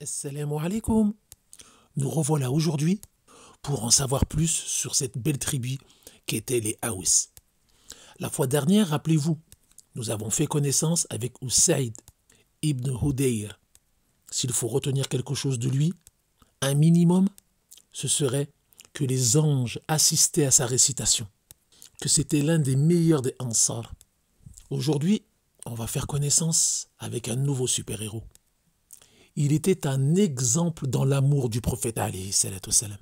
Assalamu alaikum. Nous revoilà aujourd'hui pour en savoir plus sur cette belle tribu qu'étaient les Aous. La fois dernière, rappelez-vous, nous avons fait connaissance avec Usaïd ibn Hudayr. S'il faut retenir quelque chose de lui, un minimum, ce serait que les anges assistaient à sa récitation, que c'était l'un des meilleurs des Ansar. Aujourd'hui, on va faire connaissance avec un nouveau super-héros. Il était un exemple dans l'amour du prophète alayhi salatu wassalam.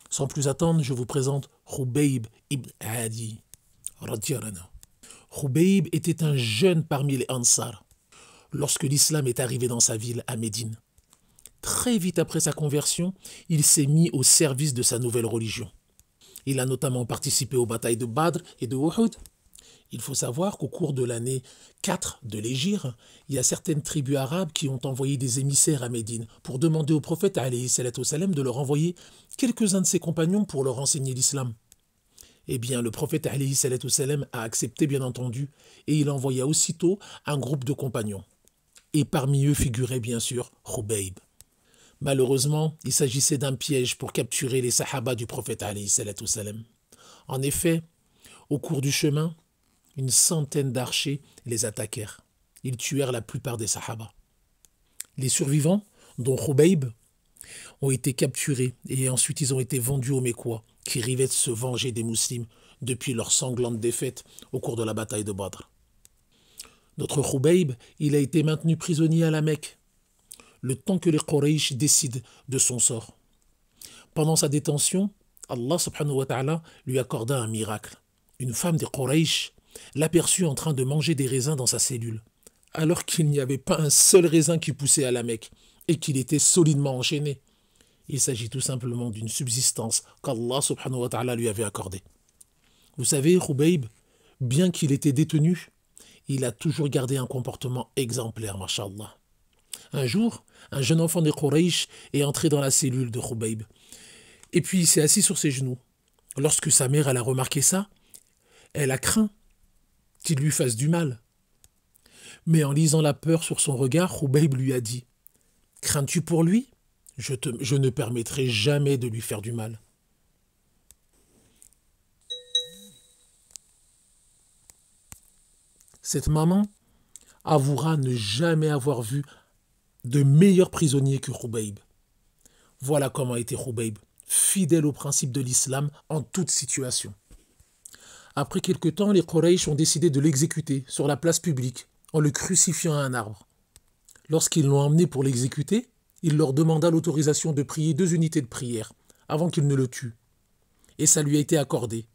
Sans plus attendre, je vous présente Khubayb ibn Adi. Khubayb était un jeune parmi les Ansar lorsque l'islam est arrivé dans sa ville à Médine. Très vite après sa conversion, il s'est mis au service de sa nouvelle religion. Il a notamment participé aux batailles de Badr et de Uhud. Il faut savoir qu'au cours de l'année 4 de l'Hégire, il y a certaines tribus arabes qui ont envoyé des émissaires à Médine pour demander au prophète alayhi salatu wassalam de leur envoyer quelques-uns de ses compagnons pour leur enseigner l'islam. Eh bien, le prophète alayhi salatu wassalam a accepté bien entendu et il envoya aussitôt un groupe de compagnons. Et parmi eux figurait bien sûr Khubayb. Malheureusement, il s'agissait d'un piège pour capturer les sahaba du prophète alayhi salatu wassalam. En effet, au cours du chemin, une centaine d'archers les attaquèrent. Ils tuèrent la plupart des sahaba. Les survivants, dont Khubayb, ont été capturés et ensuite ils ont été vendus aux Mécois, qui rêvaient de se venger des musulmans depuis leur sanglante défaite au cours de la bataille de Badr. Notre Khubayb, il a été maintenu prisonnier à la Mecque, le temps que les Quraysh décident de son sort. Pendant sa détention, Allah subhanahu wa ta'ala lui accorda un miracle. Une femme des Quraysh l'aperçut en train de manger des raisins dans sa cellule, alors qu'il n'y avait pas un seul raisin qui poussait à la Mecque et qu'il était solidement enchaîné. Il s'agit tout simplement d'une subsistance qu'Allah subhanahu wa ta'ala lui avait accordée. Vous savez, Khubayb, bien qu'il était détenu, il a toujours gardé un comportement exemplaire, mashallah. Un jour, un jeune enfant des Quraysh est entré dans la cellule de Khubayb. Et puis il s'est assis sur ses genoux. Lorsque sa mère elle a remarqué ça, elle a craint qu'il lui fasse du mal. Mais en lisant la peur sur son regard, Khubayb lui a dit « Crains-tu pour lui ? Je ne permettrai jamais de lui faire du mal. » Cette maman avouera ne jamais avoir vu de meilleur prisonnier que Khubayb. Voilà comment était Khubayb, fidèle aux principes de l'islam en toute situation. Après quelque temps, les Quraysh ont décidé de l'exécuter sur la place publique en le crucifiant à un arbre. Lorsqu'ils l'ont emmené pour l'exécuter, il leur demanda l'autorisation de prier 2 unités de prière avant qu'ils ne le tuent. Et ça lui a été accordé.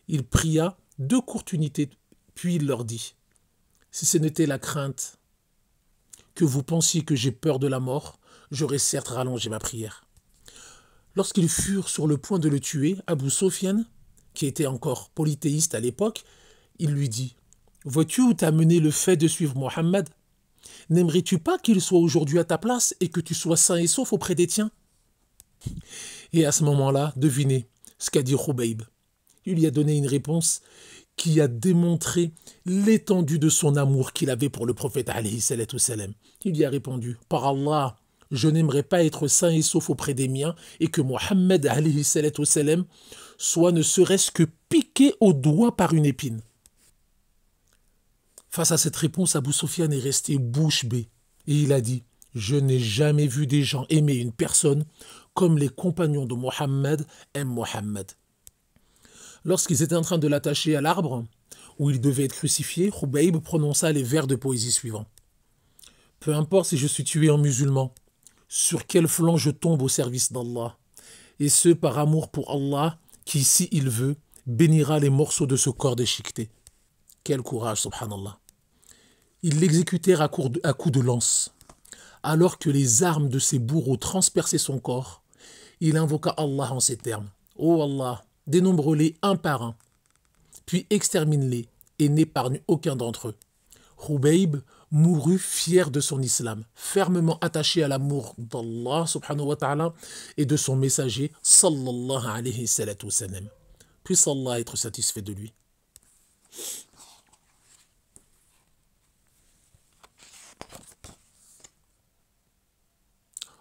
Il pria 2 courtes unités, puis il leur dit « Si ce n'était la crainte que vous pensiez que j'ai peur de la mort, j'aurais certes rallongé ma prière. » Lorsqu'ils furent sur le point de le tuer, Abu Sofyan, qui était encore polythéiste à l'époque, il lui dit « Vois-tu où t'a mené le fait de suivre Mohammed ? N'aimerais-tu pas qu'il soit aujourd'hui à ta place et que tu sois sain et sauf auprès des tiens ?» Et à ce moment-là, devinez ce qu'a dit Khubayb. Il lui a donné une réponse qui a démontré l'étendue de son amour qu'il avait pour le prophète alayhi salatu wassalam. Il lui a répondu « Par Allah, je n'aimerais pas être sain et sauf auprès des miens et que Mohammed alayhi salatu wassalam soit ne serait-ce que piqué au doigt par une épine. » Face à cette réponse, Abu Sofyan est resté bouche bée et il a dit « Je n'ai jamais vu des gens aimer une personne comme les compagnons de Mohammed aiment Mohammed. » Lorsqu'ils étaient en train de l'attacher à l'arbre où il devait être crucifié, Khubayb prononça les vers de poésie suivants. « Peu importe si je suis tué en musulman, sur quel flanc je tombe au service d'Allah, et ce par amour pour Allah qui, si il veut, bénira les morceaux de ce corps déchiqueté. » Quel courage, subhanallah. Ils l'exécutèrent à coups de lance. Alors que les armes de ses bourreaux transperçaient son corps, il invoqua Allah en ces termes. « Ô Allah, dénombre-les un par un, puis extermine-les et n'épargne aucun d'entre eux. » Khubayb mourut fier de son islam, fermement attaché à l'amour d'Allah subhanahu wa ta'ala et de son messager sallallahu alayhi salatu wa sallam. Puisse Allah être satisfait de lui.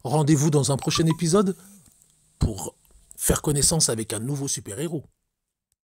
Rendez-vous dans un prochain épisode pour faire connaissance avec un nouveau super-héros.